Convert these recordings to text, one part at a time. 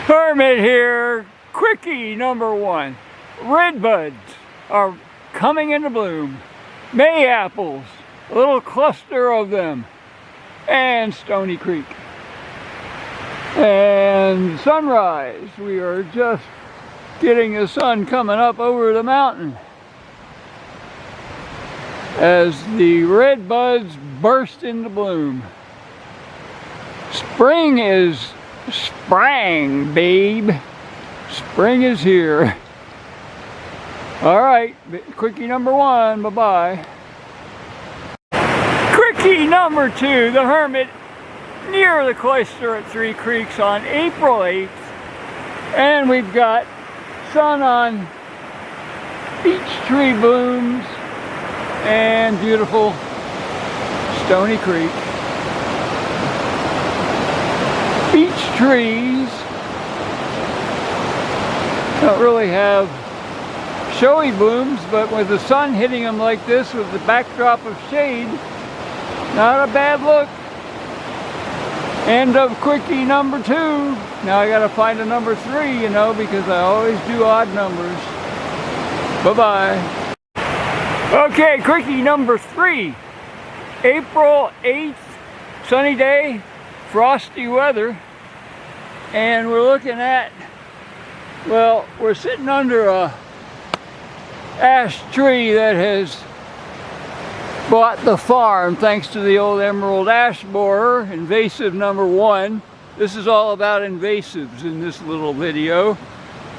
Hermit here, quickie number 1. Redbuds are coming into bloom. May apples, a little cluster of them, and Stony Creek. And sunrise, we are just getting the sun coming up over the mountain as the redbuds burst into bloom. Spring is sprang, babe. Spring is here. All right, quickie number 1, bye-bye. Quickie number 2, the Hermit near the Cloister at 3 Creeks on April 8th. And we've got sun on beech tree blooms and beautiful Stony Creek. Beech trees don't really have showy blooms, but with the sun hitting them like this with the backdrop of shade, not a bad look. End of quickie number 2. Now I gotta find a number 3, you know, because I always do odd numbers. Bye-bye. Okay, quickie number 3. April 8th, sunny day, frosty weather, and we're looking at, well, we're sitting under a ash tree that has bought the farm thanks to the old emerald ash borer, invasive number 1. This is all about invasives in this little video.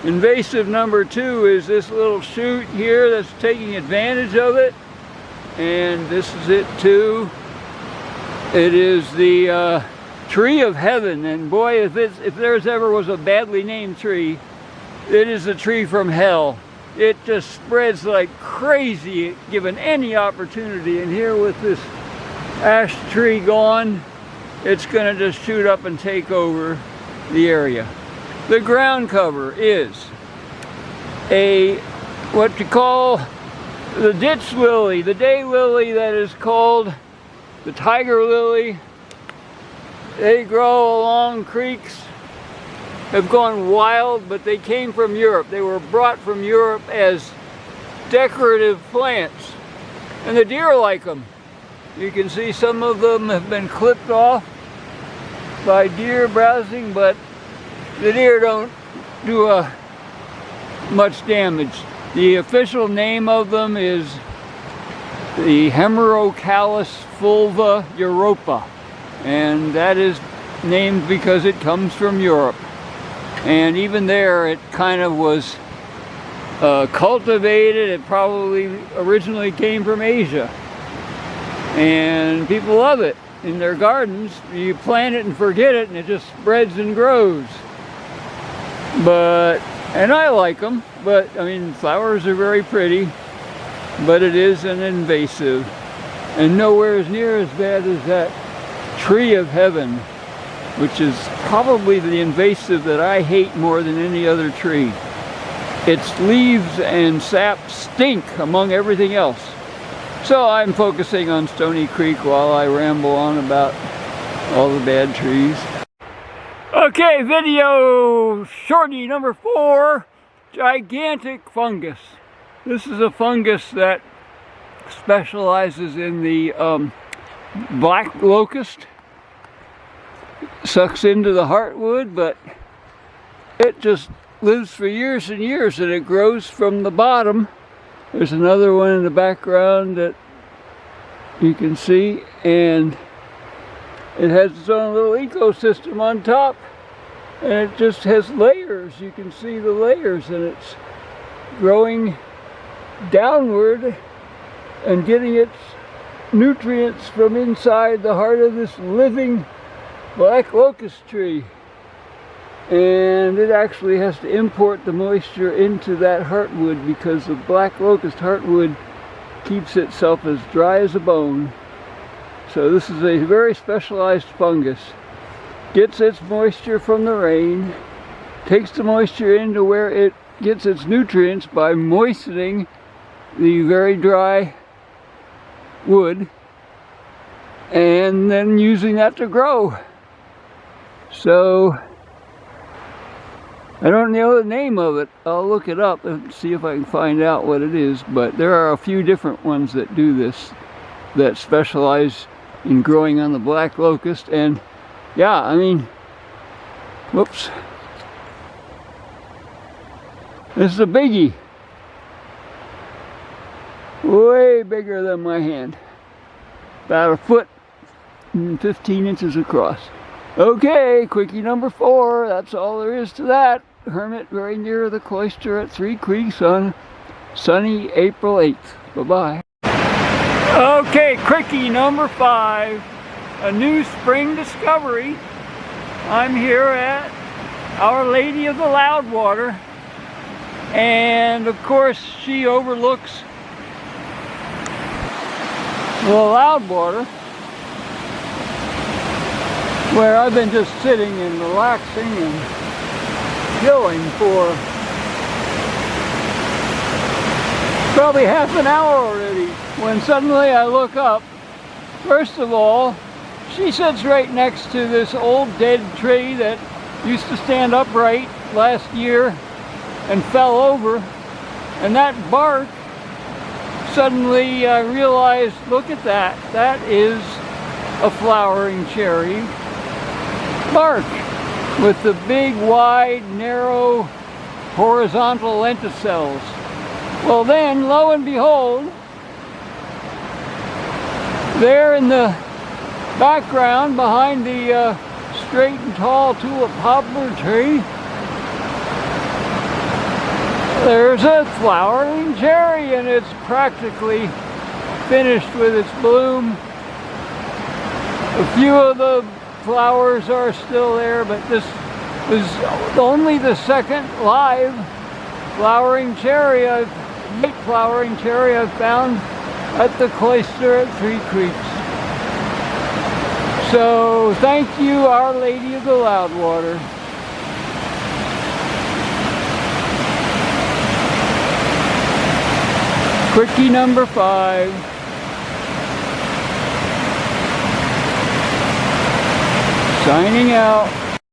Invasive number 2 is this little shoot here that's taking advantage of it, and this is it too. It is the tree of heaven, and boy, if there's ever was a badly named tree, it is the tree from hell. It just spreads like crazy given any opportunity, and here with this ash tree gone, it's gonna just shoot up and take over the area. The ground cover is what you call the ditch lily, the day lily that is called the tiger lily. They grow along creeks, have gone wild, but they came from Europe. They were brought from Europe as decorative plants, and the deer like them. You can see some of them have been clipped off by deer browsing, but the deer don't do much damage. The official name of them is the Hemerocallis fulva europa, and that is named because it comes from Europe. And even there, it kind of was cultivated. It probably originally came from Asia. And people love it in their gardens. You plant it and forget it, and it just spreads and grows. And I like them, but I mean, flowers are very pretty, but it is an invasive. And nowhere as near as bad as that tree of heaven, which is probably the invasive that I hate more than any other tree. Its leaves and sap stink among everything else. So I'm focusing on Stony Creek while I ramble on about all the bad trees. Okay, video shorty number 4, gigantic fungus. This is a fungus that specializes in the black locust. Sucks into the heartwood, but it just lives for years and years, and it grows from the bottom. There's another one in the background that you can see, and it has its own little ecosystem on top, and it just has layers. You can see the layers, and it's growing downward and getting its nutrients from inside the heart of this living black locust tree, and it actually has to import the moisture into that heartwood because the black locust heartwood keeps itself as dry as a bone. So this is a very specialized fungus. Gets its moisture from the rain, takes the moisture into where it gets its nutrients by moistening the very dry wood, and then using that to grow. So I don't know the name of it. I'll look it up and see if I can find out what it is. But there are a few different ones that do this, that specialize in growing on the black locust. And yeah, I mean, whoops. This is a biggie. Way bigger than my hand. About 1 foot and 15 inches across. Okay, quickie number 4. That's all there is to that. Hermit very near the Cloister at 3 Creeks on sunny April 8th. Bye-bye. Okay, quickie number 5. A new spring discovery. I'm here at Our Lady of the Loudwater. And of course, she overlooks the Loudwater, where I've been just sitting and relaxing and chilling for probably half an hour already, when suddenly I look up. First of all, she sits right next to this old dead tree that used to stand upright last year and fell over, and that bark, suddenly I realized, look at that, that is a flowering cherry bark with the big, wide, narrow, horizontal lenticels. Well then, lo and behold, there in the background, behind the straight and tall tulip poplar tree, there's a flowering cherry, and it's practically finished with its bloom. A few of the flowers are still there, but this is only the second live flowering cherry, late flowering cherry I've found at the Cloister at 3 Creeks. So thank you, Our Lady of the Loudwater. Quickie number 5. Signing out.